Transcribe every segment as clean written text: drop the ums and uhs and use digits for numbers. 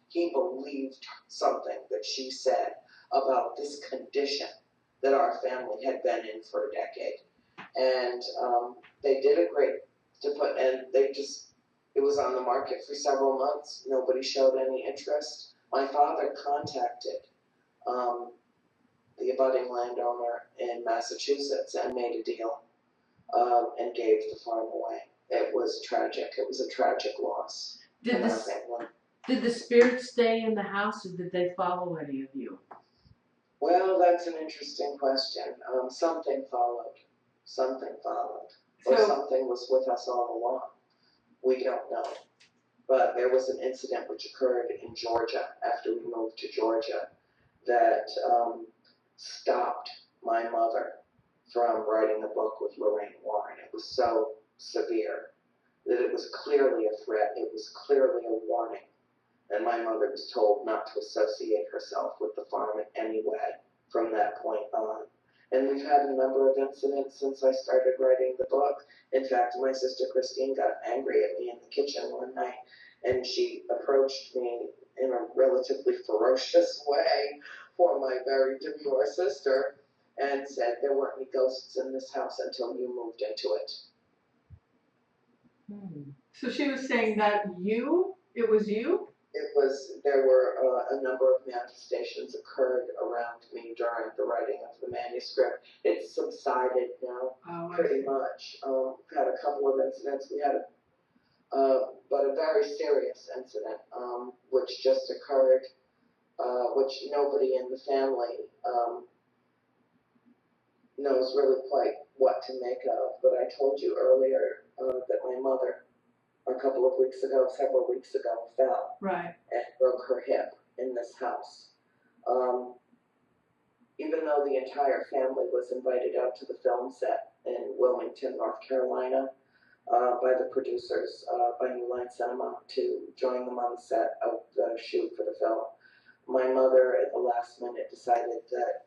he believed something that she said about this condition that our family had been in for a decade. And they did agree to put, and it was on the market for several months. Nobody showed any interest. My father contacted the abutting landowner in Massachusetts and made a deal and gave the farm away. It was tragic. It was a tragic loss in our family. Did the spirits stay in the house, or did they follow any of you? Well, that's an interesting question. Something followed. Something followed. Or something was with us all along. We don't know. But there was an incident which occurred in Georgia after we moved to Georgia that stopped my mother from writing a book with Lorraine Warren. It was so severe that it was clearly a threat. It was clearly a warning. And my mother was told not to associate herself with the farm in any way from that point on. And we've had a number of incidents since I started writing the book. In fact, my sister Christine got angry at me in the kitchen one night, and she approached me in a relatively ferocious way for my very demure sister and said there weren't any ghosts in this house until you moved into it. So she was saying that it was you? There were a number of manifestations occurred around me during the writing of the manuscript. It's subsided now, pretty much. We've had a couple of incidents. We had but a very serious incident, which just occurred, which nobody in the family knows really quite what to make of. But I told you earlier that my mother, several weeks ago, fell and broke her hip in this house. Even though the entire family was invited out to the film set in Wilmington, North Carolina, by the producers, by New Line Cinema, to join them on the set of the shoot for the film, my mother at the last minute decided that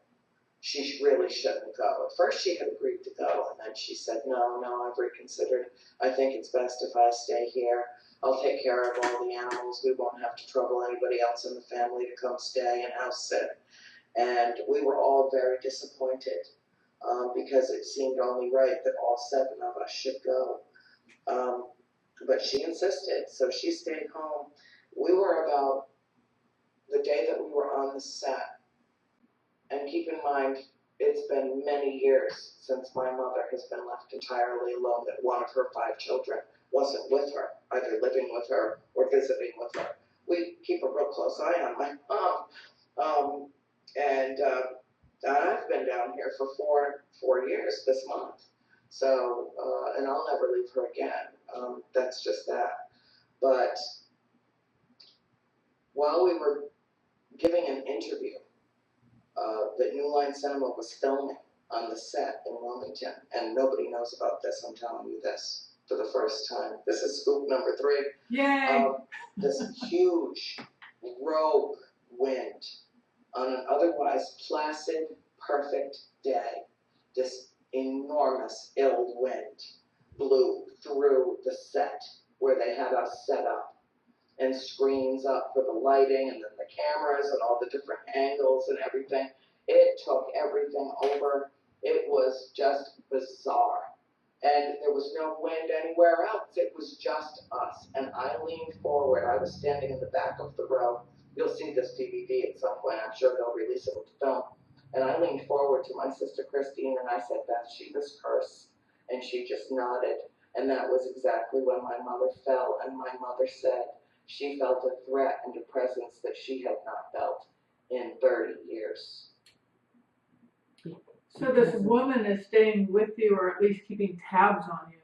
she really shouldn't go. At first she had agreed to go, and then she said, no, I've reconsidered. I think it's best if I stay here. I'll take care of all the animals. We won't have to trouble anybody else in the family to come stay and house sit. And we were all very disappointed because it seemed only right that all 7 of us should go. But she insisted, so she stayed home. We were about the day that we were on the set. And keep in mind, it's been many years since my mother has been left entirely alone, that one of her 5 children wasn't with her, either living with her or visiting with her. We keep a real close eye on my mom. And I've been down here for four years this month. So, and I'll never leave her again. That's just that. But while we were giving an interview, that New Line Cinema was filming on the set in Wilmington, and nobody knows about this. I'm telling you this for the first time. This is scoop number 3. Yay! This huge rogue wind on an otherwise placid, perfect day. This enormous ill wind blew through the set where they had us set up, and screens up for the lighting, and then the cameras and all the different angles and everything. It took everything over. It was just bizarre. And there was no wind anywhere else. It was just us. And I leaned forward. I was standing in the back of the row. You'll see this DVD at some point. I'm sure they'll release it with the film. And I leaned forward to my sister Christine, and I said, Bathsheba's curse. And she just nodded. And that was exactly when my mother fell. And my mother said she felt a threat and a presence that she had not felt in 30 years. So this woman is staying with you, or at least keeping tabs on you.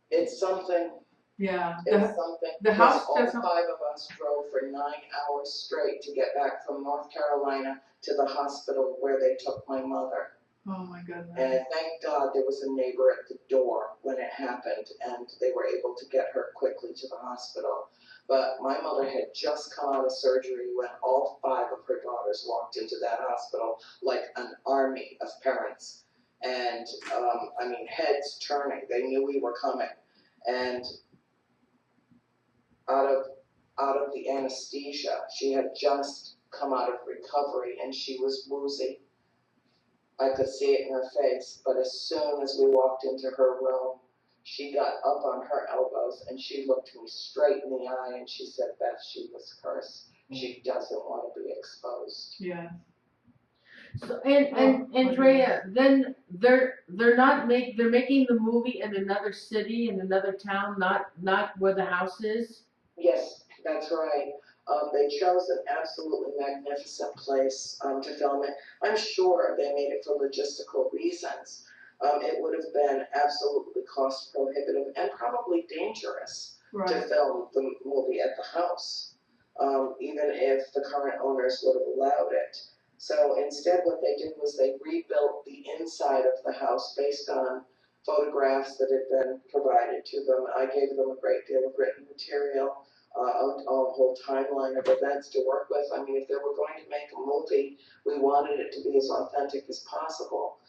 It's something. Yeah. It's something. The house all doesn't. 5 of us drove for 9 hours straight to get back from North Carolina to the hospital where they took my mother. Oh my goodness. And thank God there was a neighbor at the door when it happened, and they were able to get her quickly to the hospital. But my mother had just come out of surgery when all 5 of her daughters walked into that hospital like an army of parents. And, heads turning. They knew we were coming. and out of the anesthesia, she had just come out of recovery and she was woozy. I could see it in her face, but as soon as we walked into her room, she got up on her elbows and she looked me straight in the eye and she said, Beth, she was cursed. She doesn't want to be exposed. Yeah. So, and Andrea, then they're making the movie in another city, in another town, not where the house is? Yes, that's right. They chose an absolutely magnificent place to film it. I'm sure they made it for logistical reasons. It would have been absolutely cost prohibitive and probably dangerous to film the movie at the house, even if the current owners would have allowed it. So instead what they did was they rebuilt the inside of the house based on photographs that had been provided to them. I gave them a great deal of written material, a whole timeline of events to work with. I mean, if they were going to make a movie, we wanted it to be as authentic as possible.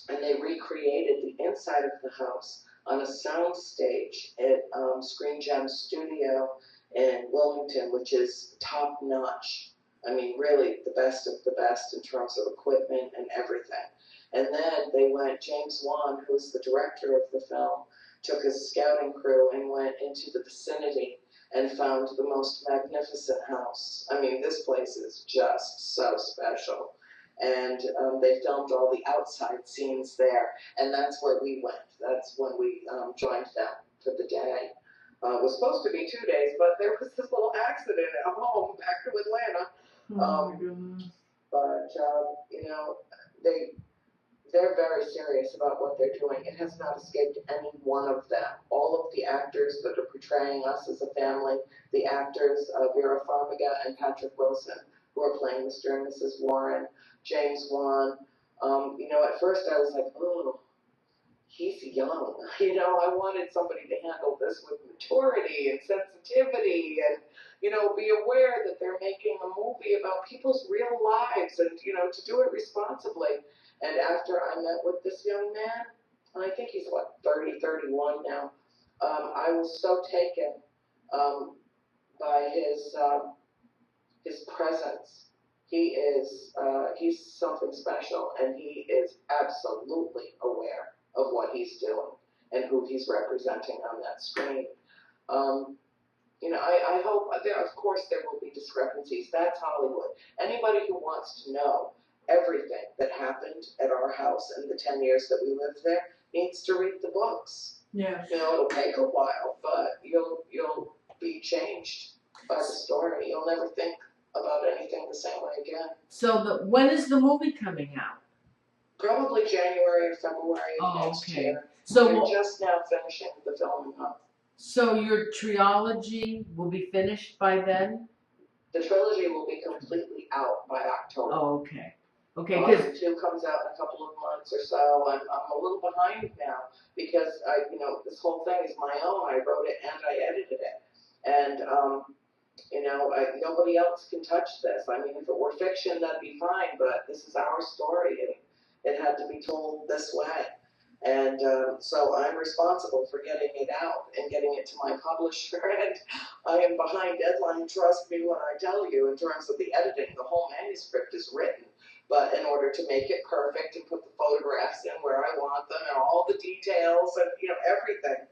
And they recreated the inside of the house on a sound stage at Screen Gem Studio in Wilmington, which is top notch. I mean, really the best of the best in terms of equipment and everything. And then they went, James Wan, who was the director of the film, took his scouting crew and went into the vicinity and found the most magnificent house. I mean, this place is just so special. And they filmed all the outside scenes there, and that's where we went. That's when we joined them for the day. It was supposed to be 2 days, but there was this little accident at home back to Atlanta. But you know, they're very serious about what they're doing. It has not escaped any one of them. All of the actors that are portraying us as a family, the actors Vera Farmiga and Patrick Wilson, who are playing Mr. and Mrs. Warren, James Wan. You know, at first I was like, oh, he's young. You know, I wanted somebody to handle this with maturity and sensitivity and, you know, be aware that they're making a movie about people's real lives and, you know, to do it responsibly. And after I met with this young man, and I think he's, 30, 31 now, I was so taken by his presence. He's something special, and he is absolutely aware of what he's doing and who he's representing on that screen. You know, I hope, of course there will be discrepancies. That's Hollywood. Anybody who wants to know everything that happened at our house in the 10 years that we lived there needs to read the books. Yeah. You know, it'll take a while, but you'll be changed by the story. You'll never think about anything the same way again. So when is the movie coming out? Probably January or February of next year. So they're just now finishing the filming up. So your trilogy will be finished by then? The trilogy will be completely out by October. Oh, okay. Okay, Volume 2 comes out in a couple of months or so. I'm a little behind now because you know, this whole thing is my own. I wrote it and I edited it, and you know, nobody else can touch this. I mean, if it were fiction, that'd be fine, but this is our story, and it had to be told this way. And so I'm responsible for getting it out and getting it to my publisher, and I am behind deadline, trust me when I tell you, in terms of the editing. The whole manuscript is written, but in order to make it perfect and put the photographs in where I want them and all the details and, you know, everything,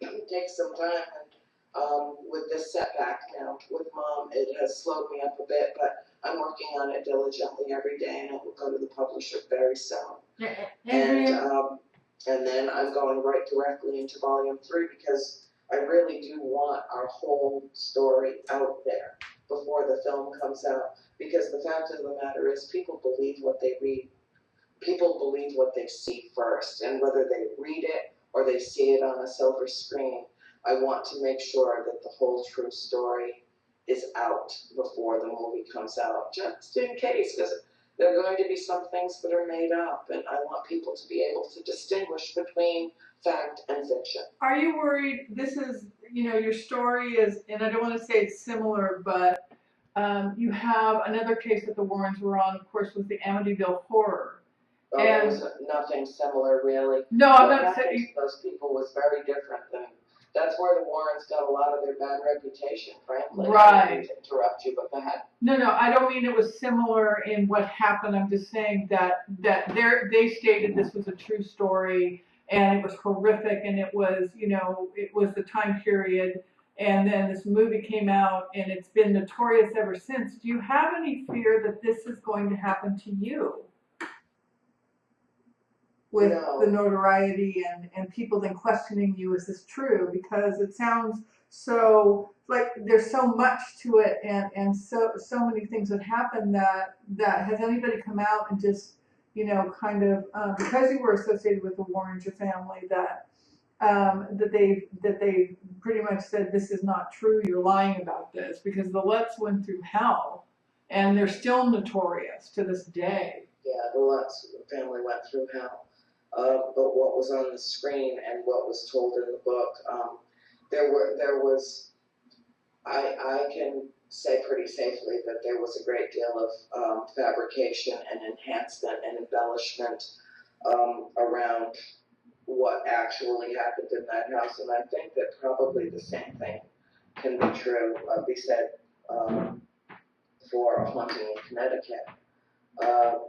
it takes some time. And with this setback now with Mom, it has slowed me up a bit, but I'm working on it diligently every day, and it will go to the publisher very soon. And then I'm going right directly into Volume 3 because I really do want our whole story out there before the film comes out. Because the fact of the matter is, people believe what they read. People believe what they see first, and whether they read it or they see it on a silver screen, I want to make sure that the whole true story is out before the movie comes out, just in case, because there are going to be some things that are made up, and I want people to be able to distinguish between fact and fiction. Are you worried, this is, you know, your story is, and I don't want to say it's similar, but you have another case that the Warrens were on, of course, was the Amityville Horror. Oh, there was nothing similar, really. No, I'm What not happened saying, to those people was very different than, that's where the Warrens got a lot of their bad reputation, frankly. I Right. didn't mean to interrupt you, but go ahead. no, I don't mean it was similar in what happened. I'm just saying that they stated this was a true story and it was horrific and it was, it was the time period. And then this movie came out and it's been notorious ever since. Do you have any fear that this is going to happen to you? With No. the notoriety and people then questioning you, is this true? Because it sounds so like there's so much to it and so many things that happen that has anybody come out and just, kind of, because you were associated with the Warrens, your family, that they pretty much said this is not true, you're lying about this, because the Lutz went through hell and they're still notorious to this day. Yeah, the Lutz family went through hell. But what was on the screen and what was told in the book, I can say pretty safely that there was a great deal of fabrication and enhancement and embellishment around what actually happened in that house, and I think that probably the same thing can be said for a haunting in Connecticut,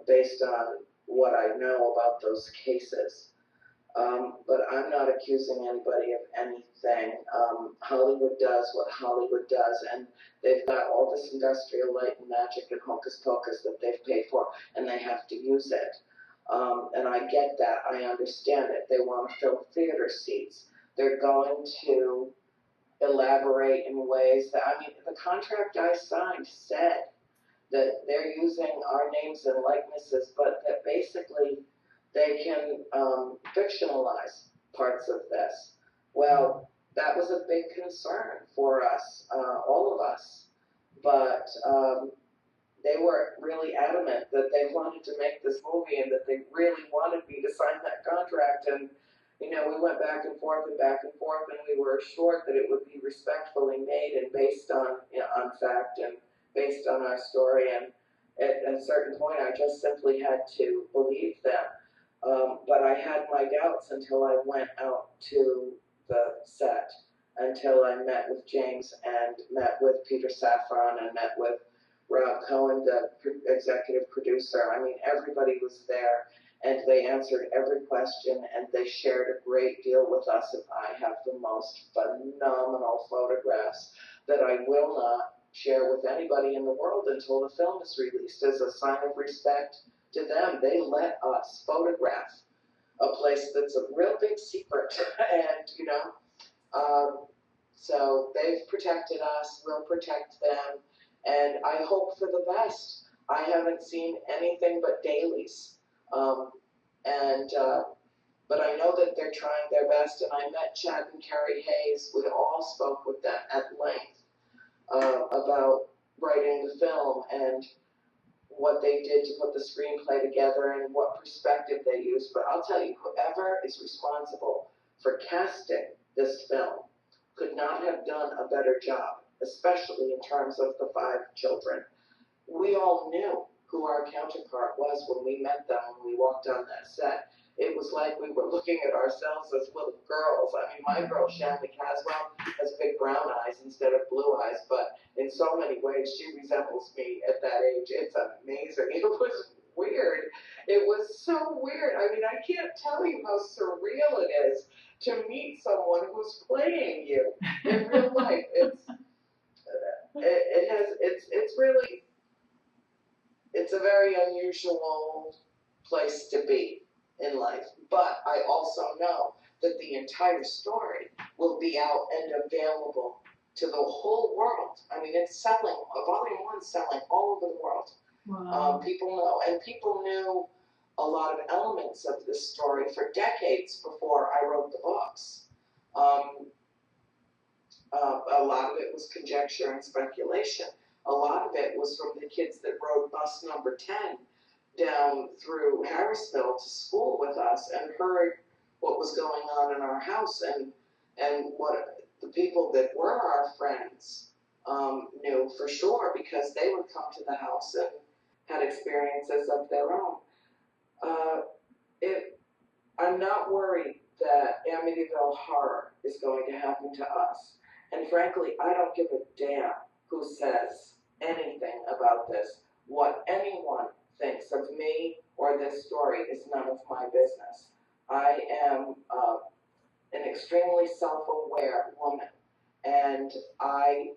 based on what I know about those cases. But I'm not accusing anybody of anything. Hollywood does what Hollywood does, and they've got all this industrial light and magic and hocus pocus that they've paid for, and they have to use it. And I get that. I understand it. They want to fill theater seats. They're going to elaborate in ways that, the contract I signed said that they're using our names and likenesses, but that basically they can fictionalize parts of this. Well, that was a big concern for us, all of us, but they were really adamant that they wanted to make this movie and that they really wanted me to sign that contract. And, we went back and forth, and we were assured that it would be respectfully made and based on, on fact and based on our story. And at a certain point, I just simply had to believe them. But I had my doubts until I went out to the set, until I met with James and met with Peter Safran and met with Rob Cohen, the executive producer. Everybody was there, and they answered every question, and they shared a great deal with us. And I have the most phenomenal photographs that I will not share with anybody in the world until the film is released, as a sign of respect to them. They let us photograph a place that's a real big secret, and so they've protected us, we'll protect them, and I hope for the best. I haven't seen anything but dailies, but I know that they're trying their best, and I met Chad and Carrie Hayes. We all spoke with them at length about writing the film and what they did to put the screenplay together and what perspective they used. But I'll tell you, whoever is responsible for casting this film could not have done a better job, especially in terms of the 5 children. We all knew who our counterpart was when we met them, when we walked on that set. It was like we were looking at ourselves as little girls. My girl, Shanley Caswell, has big brown eyes instead of blue eyes, but in so many ways, she resembles me at that age. It's amazing. It was weird. It was so weird. I can't tell you how surreal it is to meet someone who's playing you in real life. It's a very unusual place to be in life. But I also know that the entire story will be out and available to the whole world. It's selling, Volume 1's selling all over the world. Wow. People know, and people knew a lot of elements of this story for decades before I wrote the books. A lot of it was conjecture and speculation. A lot of it was from the kids that rode bus number 10 down through Harrisville to school with us and heard what was going on in our house, and what the people that were our friends knew for sure, because they would come to the house and had experiences of their own. Uh, I'm not worried that Amityville Horror is going to happen to us. And frankly, I don't give a damn who says anything about this. What anyone thinks of me or this story is none of my business. I am an extremely self-aware woman, and I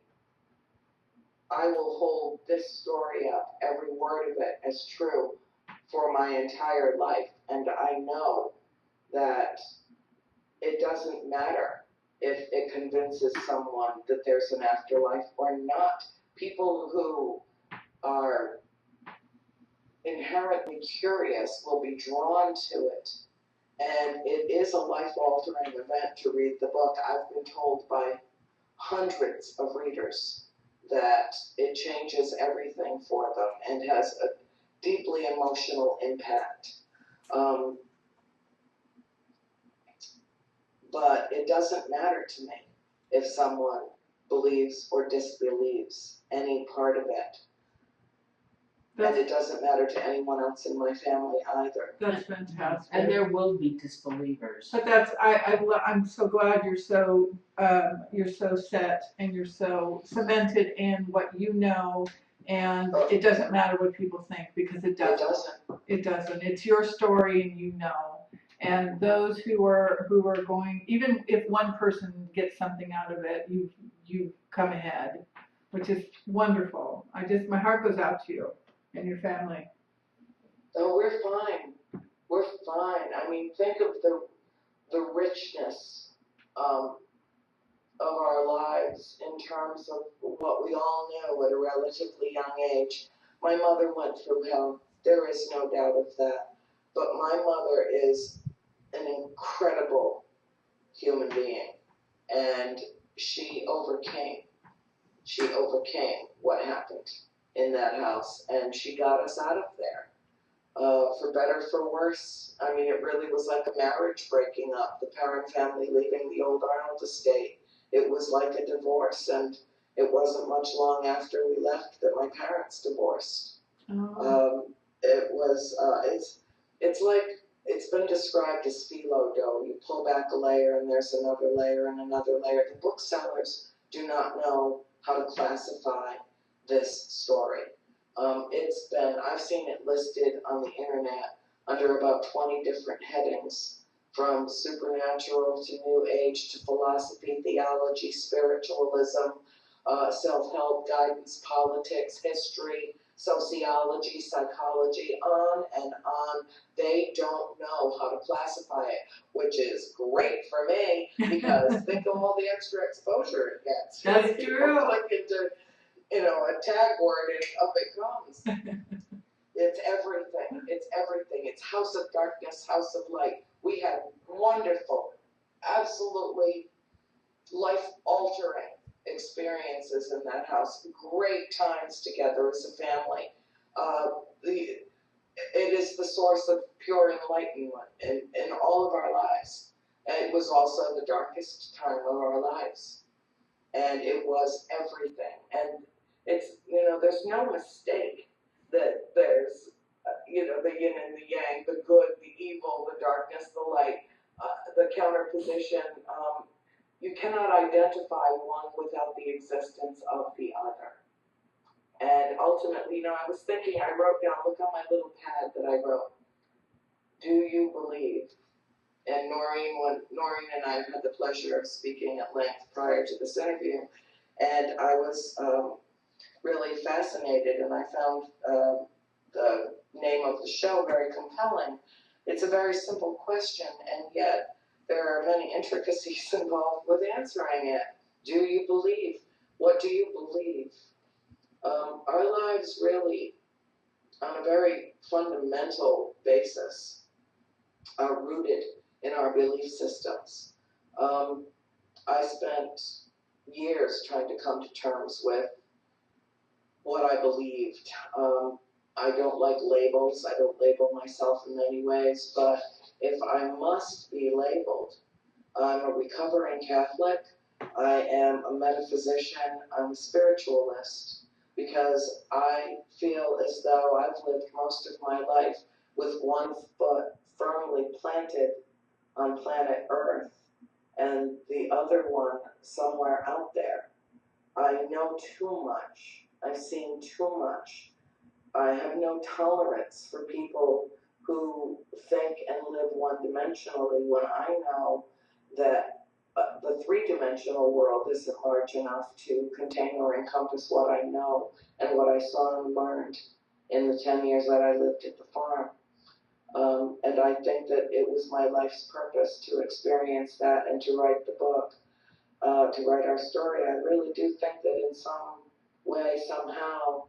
will hold this story up, every word of it, as true for my entire life. And I know that it doesn't matter if it convinces someone that there's an afterlife or not. People who are inherently curious will be drawn to it. And it is a life-altering event to read the book. I've been told by hundreds of readers that it changes everything for them and has a deeply emotional impact. But it doesn't matter to me if someone believes or disbelieves any part of it. And it doesn't matter to anyone else in my family either. That's fantastic. And there will be disbelievers. But I'm so glad you're so set and you're so cemented in what you know, and it doesn't matter what people think, because it doesn't. It doesn't. It's your story, and you know. And those who are going, even if one person gets something out of it, you come ahead, which is wonderful. My heart goes out to you and your family. Oh, we're fine. We're fine. I mean, think of the richness of our lives in terms of what we all knew at a relatively young age. My mother went through hell. There is no doubt of that. But my mother is an incredible human being, and she overcame what happened in that house, and she got us out of there. For better, for worse. I mean, it really was like a marriage breaking up, the Perron family leaving the old Arnold estate. It was like a divorce, and it wasn't much long after we left that my parents divorced. Oh. It was, it's like, it's been described as phyllo dough. You pull back a layer and there's another layer and another layer. The booksellers do not know how to classify this story. I've seen it listed on the internet under about 20 different headings, from supernatural to new age to philosophy, theology, spiritualism, self-help, guidance, politics, history, sociology, psychology, on and on. They don't know how to classify it, which is great for me, because think of all the extra exposure it gets. That's true. Click into, a tag word and up it comes. It's everything. It's everything. It's House of Darkness, House of Light. We had wonderful, absolutely life-altering experiences in that house. Great times together as a family. It is the source of pure enlightenment in all of our lives. And it was also the darkest time of our lives. And it was everything. And it's, there's no mistake that there's, the yin and the yang, the good, the evil, the darkness, the light, the counterposition. You cannot identify one without the existence of the other. And ultimately, I was thinking, I wrote down, look on my little pad that I wrote, do you believe? And Noreen and I had the pleasure of speaking at length prior to this interview, and I was really fascinated, and I found the name of the show very compelling. It's a very simple question, and yet there are many intricacies involved with answering it. Do you believe? What do you believe? Our lives really, on a very fundamental basis, are rooted in our belief systems. I spent years trying to come to terms with what I believed. I don't like labels. I don't label myself in many ways, but if I must be labeled, I'm a recovering Catholic, I am a metaphysician, I'm a spiritualist, because I feel as though I've lived most of my life with one foot firmly planted on planet Earth and the other one somewhere out there. I know too much. I've seen too much. I have no tolerance for people who think and live one-dimensionally when I know that the three-dimensional world isn't large enough to contain or encompass what I know and what I saw and learned in the 10 years that I lived at the farm. And I think that it was my life's purpose to experience that and to write the book, to write our story. I really do think that in some way, somehow,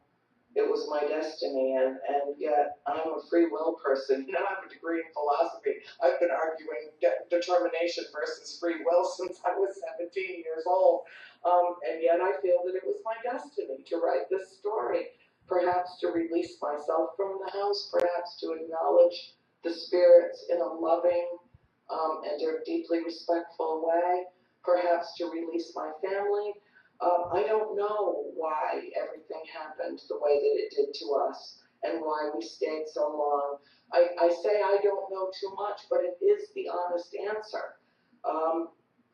it was my destiny, and yet I'm a free will person. You know, I have a degree in philosophy. I've been arguing determination versus free will since I was 17 years old, and yet I feel that it was my destiny to write this story, perhaps to release myself from the house, perhaps to acknowledge the spirits in a loving and a deeply respectful way, perhaps to release my family. I don't know why everything happened the way that it did to us and why we stayed so long. I say I don't know too much, but it is the honest answer.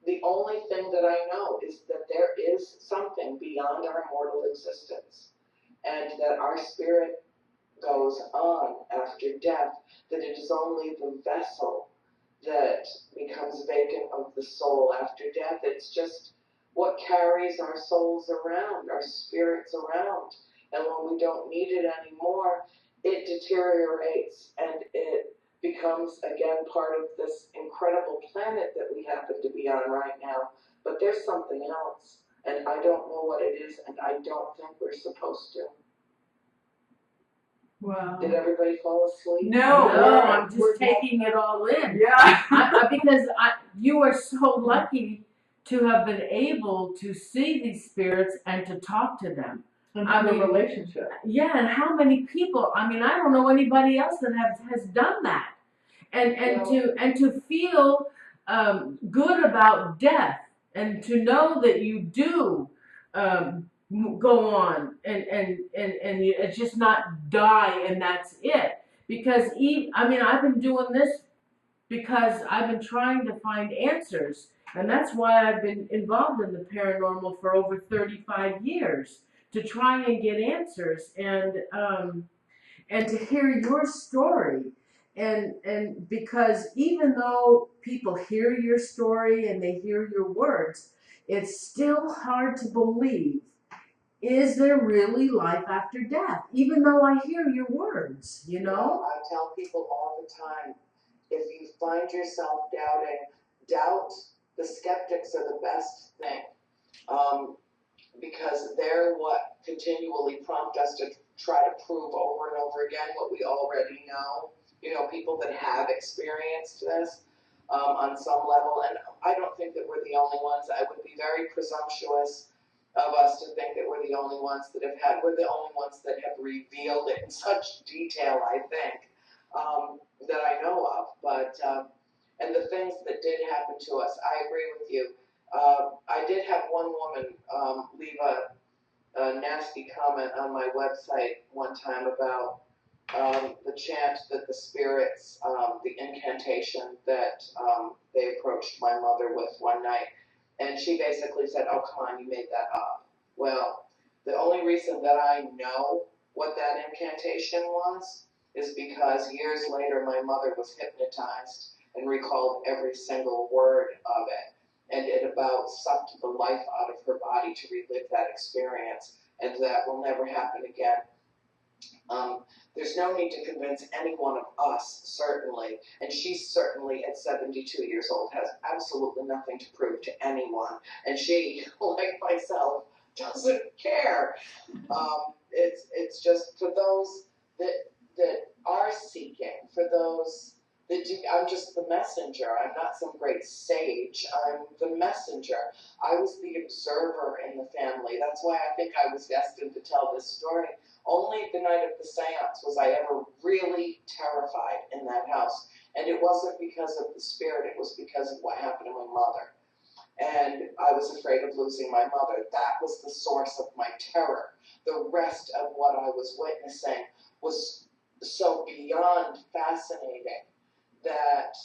The only thing that I know is that there is something beyond our mortal existence and that our spirit goes on after death, that it is only the vessel that becomes vacant of the soul after death. It's just what carries our souls around, our spirits around. And when we don't need it anymore, it deteriorates and it becomes, again, part of this incredible planet that we happen to be on right now. But there's something else, and I don't know what it is, and I don't think we're supposed to. Wow. Did everybody fall asleep? No, I'm just taking it all in. Yeah. Because you are so lucky to have been able to see these spirits and to talk to them. And have a relationship. Yeah, and how many people? I mean, I don't know anybody else that has done that, and to feel good about death, and to know that you do go on and it's just not die and that's it. Because I've been doing this because I've been trying to find answers, and that's why I've been involved in the paranormal for over 35 years, to try and get answers and to hear your story. And because even though people hear your story and they hear your words, it's still hard to believe. Is there really life after death? Even though I hear your words, you know? Well, I tell people all the time, if you find yourself doubting, doubt. The skeptics are the best thing, because they're what continually prompt us to try to prove over and over again what we already know. You know, people that have experienced this on some level, and I don't think that we're the only ones. I would be very presumptuous of us to think that we're the only ones that we're the only ones that have revealed it in such detail, I think, that I know of. But, and the things that did happen to us, I agree with you. I did have one woman leave a nasty comment on my website one time about the chant that the spirits, the incantation that they approached my mother with one night. And she basically said, "Oh, come on, you made that up." Well, the only reason that I know what that incantation was is because years later my mother was hypnotized and recalled every single word of it. And it about sucked the life out of her body to relive that experience. And that will never happen again. There's no need to convince any one of us, certainly, and she certainly at 72 years old has absolutely nothing to prove to anyone, and she, like myself, doesn't care. It's just for those that are seeking, for those that do. I'm just the messenger. I'm not some great sage. I'm the messenger. I was the observer in the family. That's why I think I was destined to tell this story. Only the night of the seance was I ever really terrified in that house. And it wasn't because of the spirit, it was because of what happened to my mother. And I was afraid of losing my mother. That was the source of my terror. The rest of what I was witnessing was so beyond fascinating that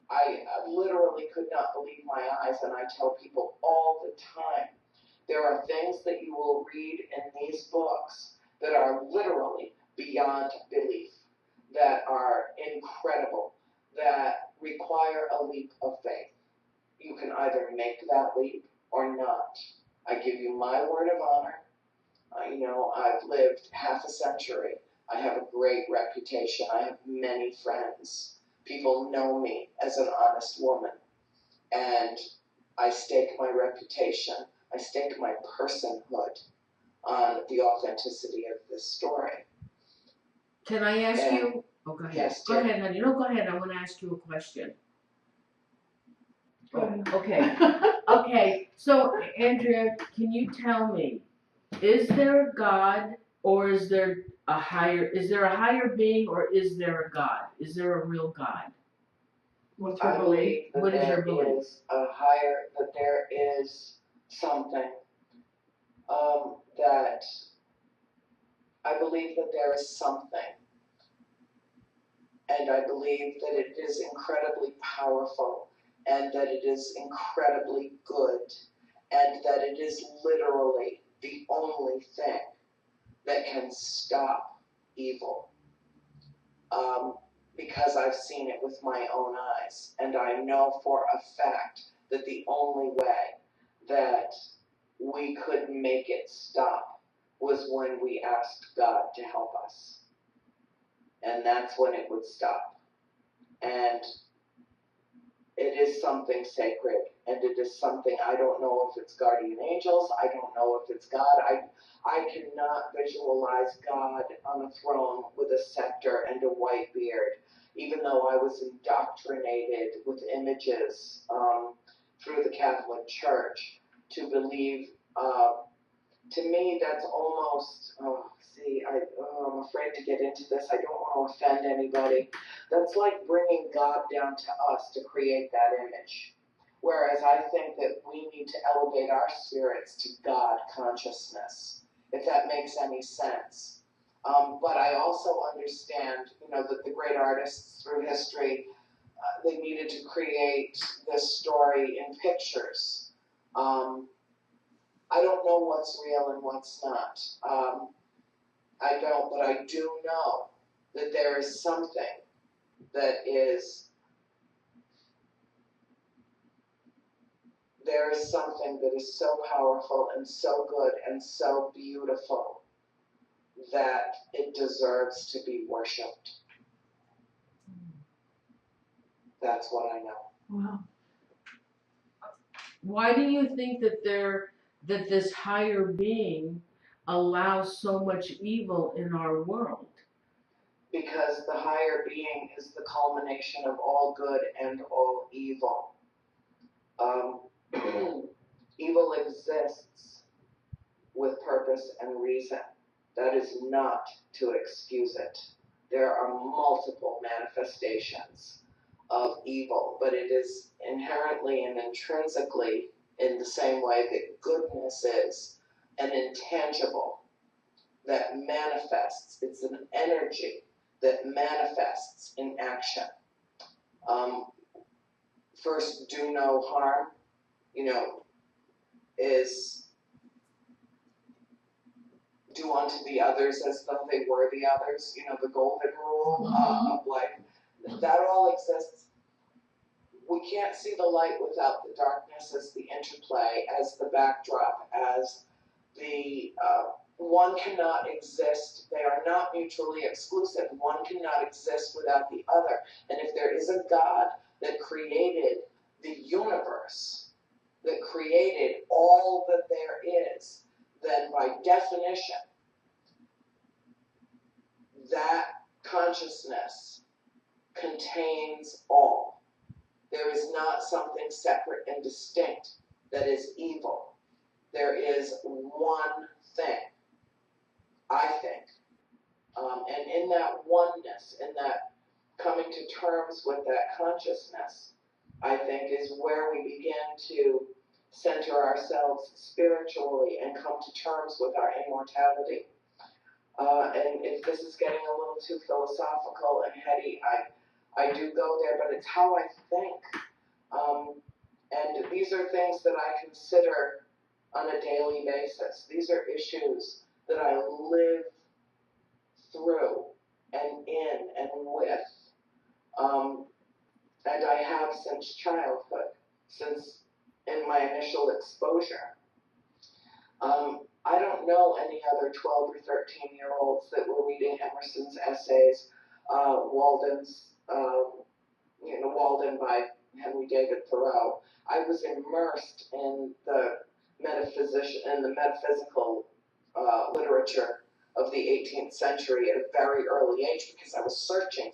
I literally could not believe my eyes, and I tell people all the time, there are things that you will read in these books that are literally beyond belief, that are incredible, that require a leap of faith. You can either make that leap or not. I give you my word of honor. I've lived half a century. I have a great reputation. I have many friends. People know me as an honest woman. And I stake my reputation, I stake my personhood on the authenticity of this story. Can I ask you? Oh, go ahead. Yes, go ahead, honey. No, go ahead. I want to ask you a question. Oh, okay. Okay. So, Andrea, can you tell me, is there a God, or is there a higher being, or is there a God? Is there a real God? What's your I belief? believe that What is your there belief? is that there is something, that I believe that there is something, and I believe that it is incredibly powerful, and that it is incredibly good, and that it is literally the only thing that can stop evil. Because I've seen it with my own eyes, and I know for a fact that the only way that we could make it stop was when we asked God to help us. And that's when it would stop. And it is something sacred, and it is something, I don't know if it's guardian angels, I don't know if it's God. I cannot visualize God on a throne with a scepter and a white beard, even though I was indoctrinated with images through the Catholic Church to believe. To me, that's almost, I'm afraid to get into this. I don't want to offend anybody. That's like bringing God down to us to create that image. Whereas I think that we need to elevate our spirits to God consciousness, if that makes any sense. But I also understand, that the great artists through history, they needed to create this story in pictures. I don't know what's real and what's not. I don't, but I do know that there is something that is, so powerful and so good and so beautiful that it deserves to be worshipped. That's what I know. Wow. Why do you think that this higher being allows so much evil in our world? Because the higher being is the culmination of all good and all evil. Evil exists with purpose and reason. That is not to excuse it. There are multiple manifestations of evil, but it is inherently and intrinsically in the same way that goodness is an intangible that manifests. It's an energy that manifests in action. First, do no harm, is do unto the others as though they were the others, the golden rule of life. That all exists. We can't see the light without the darkness as the interplay, as the backdrop, as the one cannot exist. They are not mutually exclusive. One cannot exist without the other. And if there is a God that created the universe, that created all that there is, then by definition, that consciousness contains all. There is not something separate and distinct that is evil. There is one thing, I think. And in that oneness, in that coming to terms with that consciousness, I think is where we begin to center ourselves spiritually and come to terms with our immortality. And if this is getting a little too philosophical and heady, I do go there, but it's how I think. And these are things that I consider on a daily basis. These are issues that I live through and in and with. And I have since childhood, since in my initial exposure. I don't know any other 12 or 13-year-olds that were reading Emerson's essays, Walden's, Walden by Henry David Thoreau. I was immersed in the metaphysical literature of the 18th century at a very early age because I was searching.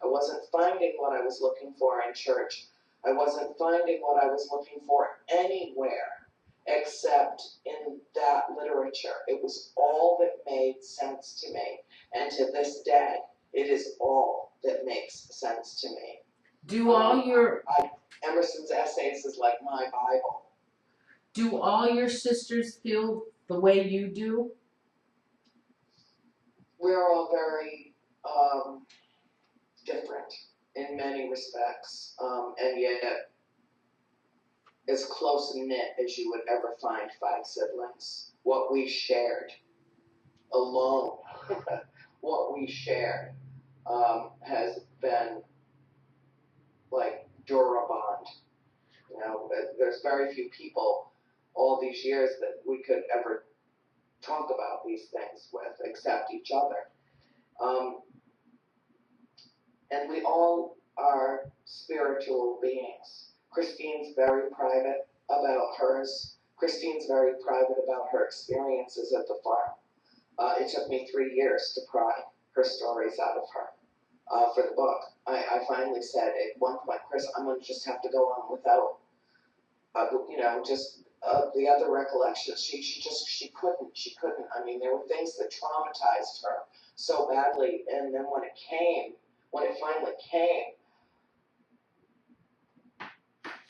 I wasn't finding what I was looking for in church. I wasn't finding what I was looking for anywhere except in that literature. It was all that made sense to me. And to this day, it is all that makes sense to me. Emerson's essays is like my Bible. Do all your sisters feel the way you do? We're all very different in many respects, and yet as close-knit as you would ever find 5 siblings. What we shared alone, what we shared has been like Durabond. There's very few people all these years that we could ever talk about these things with, except each other. And we all are spiritual beings. Christine's very private about hers. Christine's very private about her experiences at the farm. It took me 3 years to pry her stories out of her for the book. I finally said at one point, Chris, I'm going to just have to go on without, the other recollections. She couldn't. I mean, there were things that traumatized her so badly, and then when it finally came,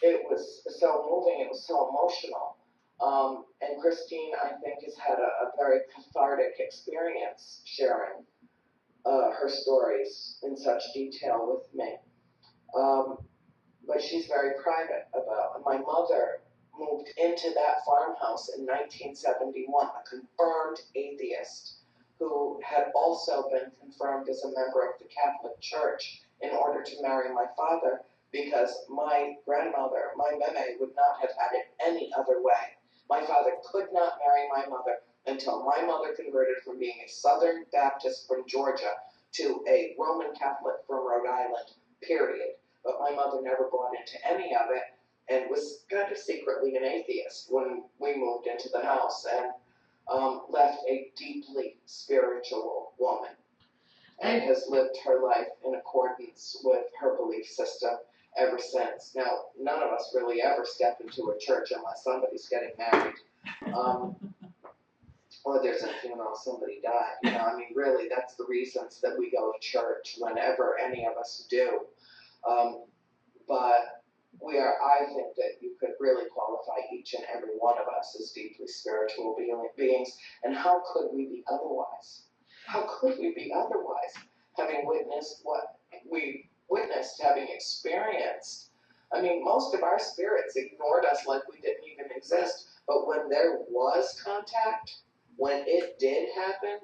it was so moving, it was so emotional. And Christine, I think, has had a very cathartic experience sharing her stories in such detail with me. But she's very private about it. My mother moved into that farmhouse in 1971, a confirmed atheist who had also been confirmed as a member of the Catholic Church in order to marry my father, because my grandmother, my meme, would not have had it any other way. My father could not marry my mother until my mother converted from being a Southern Baptist from Georgia to a Roman Catholic from Rhode Island, period. But my mother never bought into any of it and was kind of secretly an atheist when we moved into the house, and left a deeply spiritual woman and has lived her life in accordance with her belief system ever since. Now, none of us really ever step into a church unless somebody's getting married, or there's a funeral, somebody died. I mean, really, that's the reasons that we go to church whenever any of us do. But I think that you could really qualify each and every one of us as deeply spiritual beings. And how could we be otherwise? How could we be otherwise, having witnessed what we witnessed, having experienced? I mean, most of our spirits ignored us like we didn't even exist. But when there was contact, when it did happen,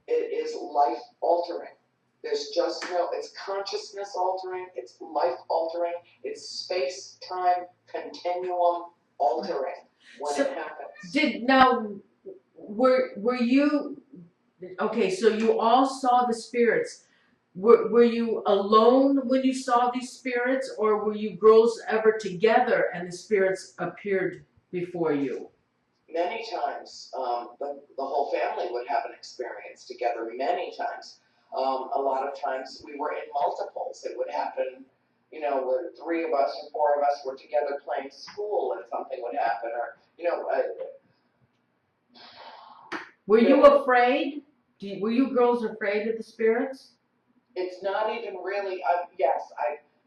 it is life-altering. There's just it's consciousness altering, it's life altering, it's space-time continuum altering when it happens. Were you, okay, so you all saw the spirits. Were you alone when you saw these spirits, or were you girls ever together and the spirits appeared before you? Many times, the whole family would have an experience together, many times. A lot of times we were in multiples. It would happen, where 3 of us or 4 of us were together playing school and something would happen, or, Were you afraid? Were you girls afraid of the spirits? It's not even really, yes,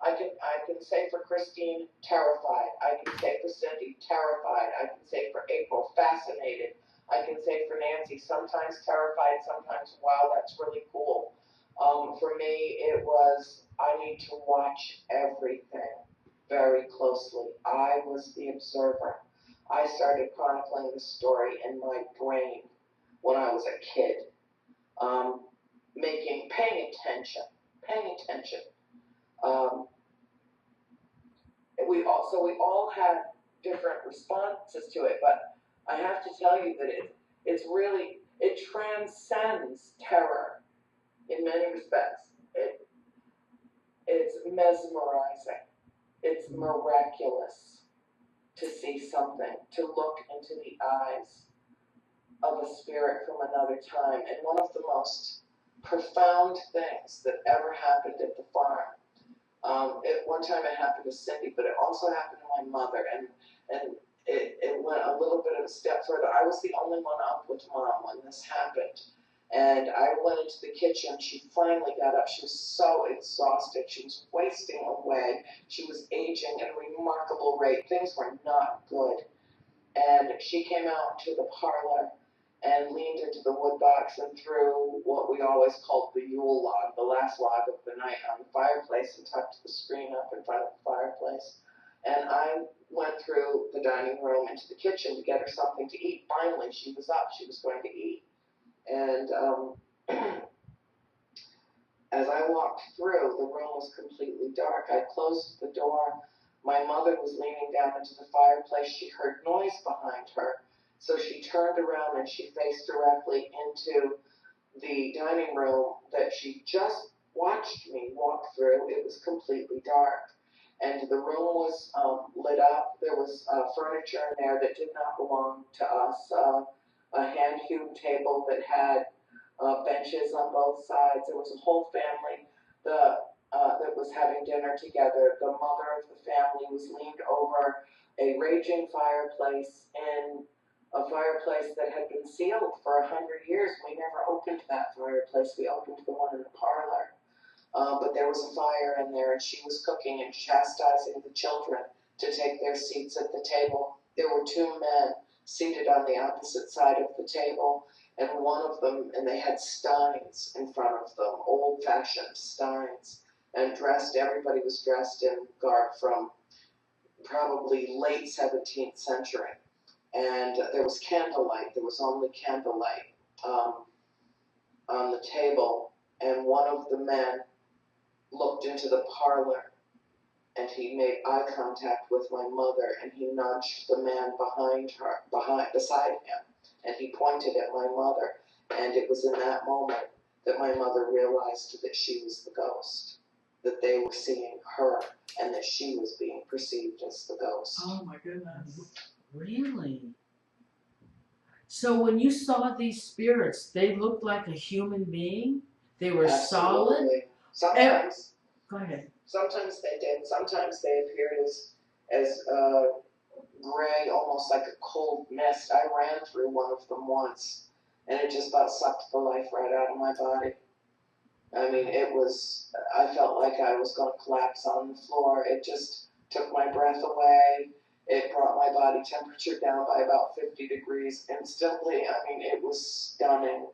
I can say for Christine, terrified. I can say for Cindy, terrified. I can say for April, fascinated. I can say for Nancy, sometimes terrified, sometimes, wow, that's really cool. For me, it was, I need to watch everything very closely. I was the observer. I started chronicling the story in my brain when I was a kid, paying attention. Um, we all had different responses to it, but I have to tell you that it transcends terror in many respects. It's mesmerizing. It's miraculous to see something, to look into the eyes of a spirit from another time. And one of the most profound things that ever happened at the farm. At one time it happened to Cindy, but it also happened to my mother, and it went a little bit of a step further. I was the only one up with Mom when this happened, and I went into the kitchen. She finally got up. She was so exhausted. She was wasting away. She was aging at a remarkable rate. Things were not good. And she came out to the parlor and leaned into the wood box and threw what we always called the Yule log, the last log of the night, on the fireplace and tucked the screen up in front of the fireplace. And I went through the dining room into the kitchen to get her something to eat. Finally, she was up. She was going to eat. And as I walked through, the room was completely dark. I closed the door. My mother was leaning down into the fireplace. She heard noise behind her. So she turned around and she faced directly into the dining room that she just watched me walk through. It was completely dark. And the room was lit up. There was furniture in there that did not belong to us. A hand-hewed table that had benches on both sides. There was a whole family that was having dinner together. The mother of the family was leaned over a raging fireplace in a fireplace that had been sealed for 100 years. We never opened that fireplace. We opened the one in the parlor. But there was a fire in there, and she was cooking and chastising the children to take their seats at the table. There were two men seated on the opposite side of the table, and one of them, and they had steins in front of them, old-fashioned steins, and everybody was dressed in garb from probably late 17th century. And there was candlelight. There was only candlelight on the table, and one of the men looked into the parlor, and he made eye contact with my mother, and he nudged the man beside him, and he pointed at my mother, and it was in that moment that my mother realized that she was the ghost, that they were seeing her, and that she was being perceived as the ghost. Oh my goodness. Really? So when you saw these spirits, they looked like a human being? They were solid? Absolutely. Sometimes. Go ahead. Sometimes they did. Sometimes they appeared as gray, almost like a cold mist. I ran through one of them once, and it just about sucked the life right out of my body. I mean, I felt like I was going to collapse on the floor. It just took my breath away. It brought my body temperature down by about 50 degrees instantly. I mean, it was stunning.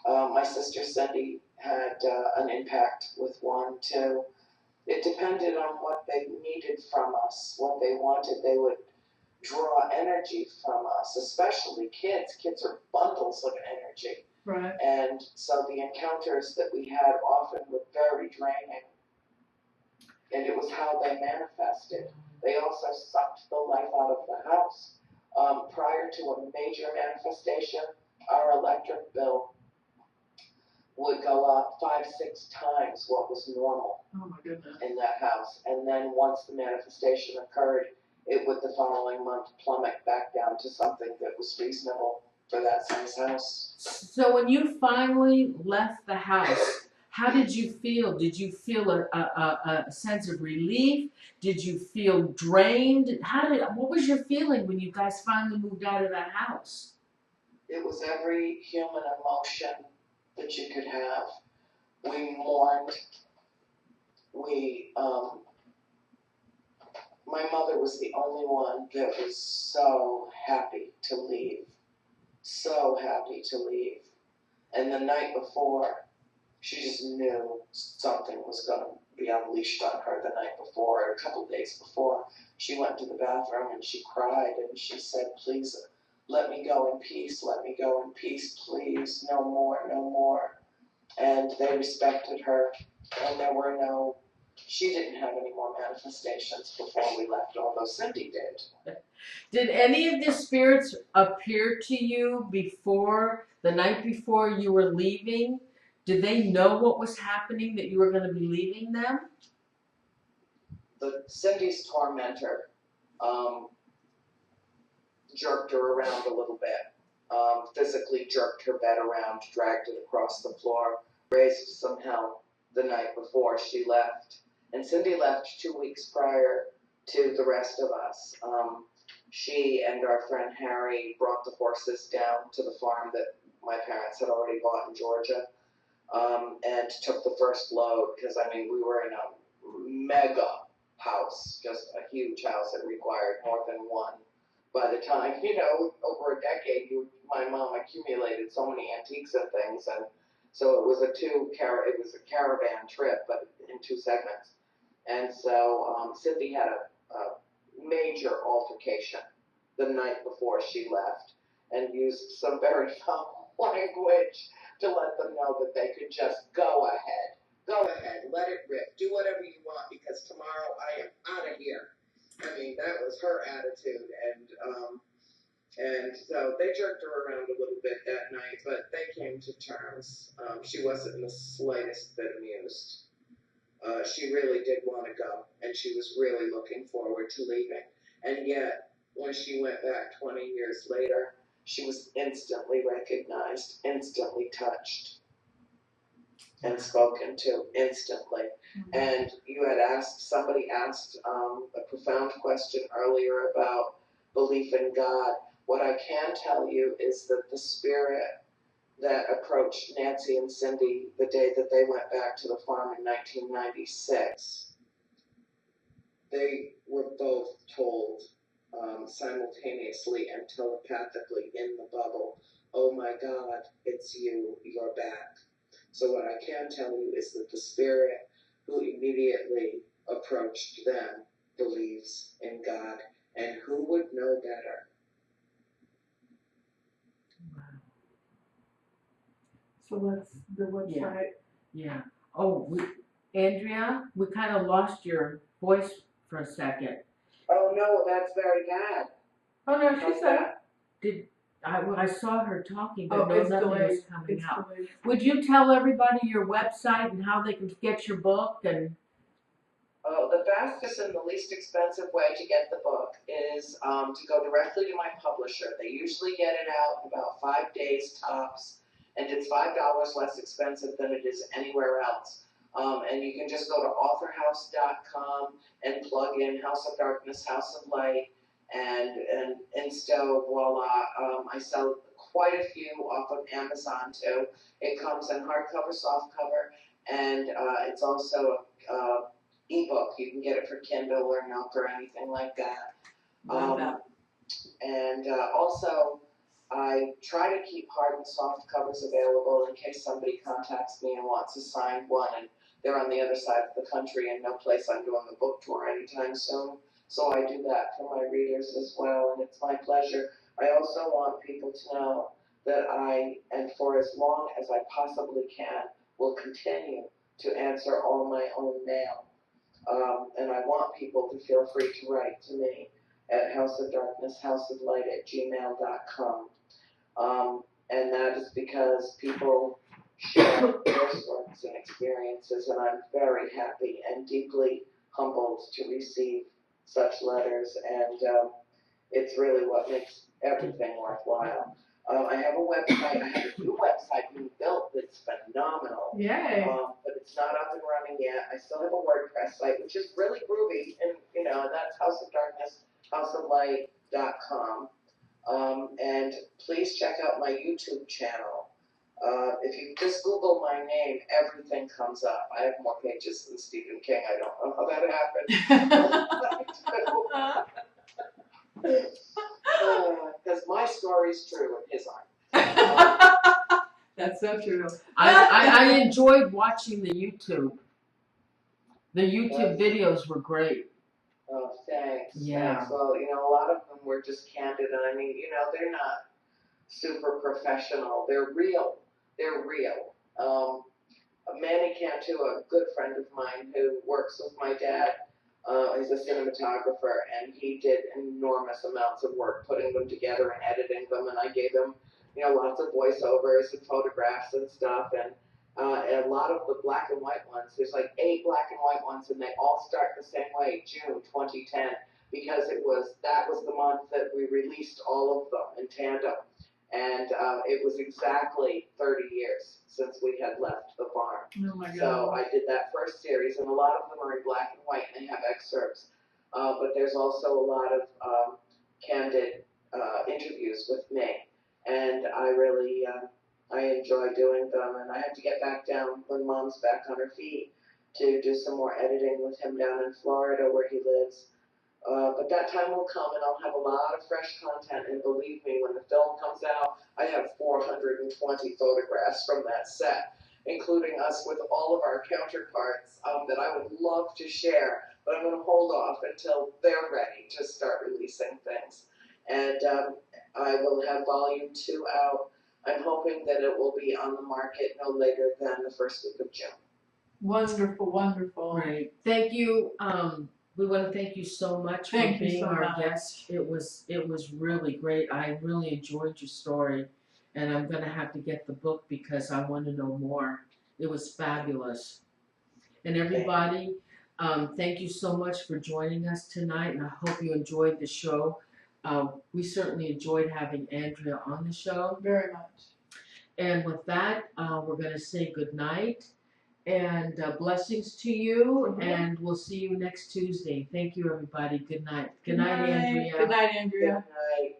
My sister Cindy had an impact with one, too. It depended on what they needed from us, what they wanted. They would draw energy from us, especially kids. Kids are bundles of energy. Right. And so the encounters that we had often were very draining. And it was how they manifested. They also sucked the life out of the house. Prior to a major manifestation, our electric bill would go up 5-6 times what was normal. Oh my goodness. In that house. And then once the manifestation occurred, it would the following month plummet back down to something that was reasonable for that size house. So when you finally left the house, how did you feel? Did you feel a sense of relief? Did you feel drained? What was your feeling when you guys finally moved out of that house? It was every human emotion that you could have. We mourned. My mother was the only one that was so happy to leave. so happy to leave. And the night before, she just knew something was going to be unleashed on her the night before, or a couple days before. She went to the bathroom and she cried and she said, please let me go in peace, let me go in peace, please, no more, no more. And they respected her, and she didn't have any more manifestations before we left, although Cindy did. Did any of the spirits appear to you before, the night before you were leaving? Did they know what was happening, that you were going to be leaving them? Cindy's tormentor jerked her around a little bit, physically jerked her bed around, dragged it across the floor, raised some hell the night before she left. And Cindy left 2 weeks prior to the rest of us. She and our friend Harry brought the horses down to the farm that my parents had already bought in Georgia, and took the first load, because we were in a mega house, just a huge house that required more than one. By the time, over a decade, my mom accumulated so many antiques and things, and so it was a caravan trip, but in 2 segments. And so Cindy had a major altercation the night before she left, and used some very foul language to let them know that they could just go ahead, let it rip, do whatever you want, because tomorrow I am out of here. That was her attitude, and so they jerked her around a little bit that night, but they came to terms. She wasn't in the slightest bit amused. She really did want to go, and she was really looking forward to leaving. And yet, when she went back 20 years later, she was instantly recognized, instantly touched, and spoken to instantly. Mm-hmm. And somebody asked a profound question earlier about belief in God. What I can tell you is that the spirit that approached Nancy and Cindy the day that they went back to the farm in 1996, they were both told simultaneously and telepathically in the bubble, oh my God, it's you, you're back. So what I can tell you is that the spirit who immediately approached them believes in God, and who would know better? So that's the website. Yeah. Oh, Andrea, we kind of lost your voice for a second. Oh no, that's very bad. Oh no, she said. I saw her talking, but nothing was coming out. Delayed. Would you tell everybody your website and how they can get your book? And the fastest and the least expensive way to get the book is to go directly to my publisher. They usually get it out in about 5 days tops, and it's $5 less expensive than it is anywhere else. And you can just go to authorhouse.com and plug in House of Darkness, House of Light, and insto, voila. I sell quite a few off of Amazon too. It comes in hardcover, softcover, and it's also ebook. You can get it for Kindle or Nook or anything like that. And also, I try to keep hard and soft covers available in case somebody contacts me and wants a signed one, and they're on the other side of the country and no place I'm doing a book tour anytime soon. So I do that for my readers as well, and it's my pleasure. I also want people to know that I, and for as long as I possibly can, will continue to answer all my own mail. And I want people to feel free to write to me at houseofdarkness, houseoflight@gmail.com. And that is because people share their stories and experiences, and I'm very happy and deeply humbled to receive such letters, and it's really what makes everything worthwhile. I have a website. I have a new website being built that's phenomenal. Yay. But it's not up and running yet. I still have a WordPress site, which is really groovy, and that's House of Darkness, houseoflight.com. And please check out my YouTube channel. If you just Google my name, everything comes up. I have more pages than Stephen King. I don't know how that happened. Because my story's true and his aren't. That's so true. I enjoyed watching the YouTube. The YouTube videos were great. Oh, thanks. Yeah. Thanks. Well, you know, a lot of them were just candid, and I mean, you know, they're not super professional. They're real. They're real. Manny Cantu, a good friend of mine who works with my dad, is a cinematographer, and he did enormous amounts of work putting them together and editing them, and I gave him, you know, lots of voiceovers and photographs and stuff, and a lot of the black and white ones, there's like 8 black and white ones, and they all start the same way, June 2010, because that was the month that we released all of them in tandem. And it was exactly 30 years since we had left the farm. Oh my God. So I did that first series, and a lot of them are in black and white, and they have excerpts. But there's also a lot of candid interviews with me, and I really I enjoy doing them. And I have to get back down when Mom's back on her feet to do some more editing with him down in Florida where he lives. But that time will come, and I'll have a lot of fresh content, and believe me, when the film comes out, I have 420 photographs from that set, including us with all of our counterparts that I would love to share, but I'm going to hold off until they're ready to start releasing things. And I will have volume 2 out. I'm hoping that it will be on the market no later than the first week of June. Wonderful, wonderful. Right. Thank you. We want to thank you so much for being our guest. It was really great. I really enjoyed your story, and I'm going to have to get the book because I want to know more. It was fabulous. And everybody, thank you so much for joining us tonight, and I hope you enjoyed the show. We certainly enjoyed having Andrea on the show. Very much. And with that, we're going to say good night. And blessings to you, and we'll see you next Tuesday. Thank you, everybody. Good night. Good night, Andrea. Good night, Andrea. Good night.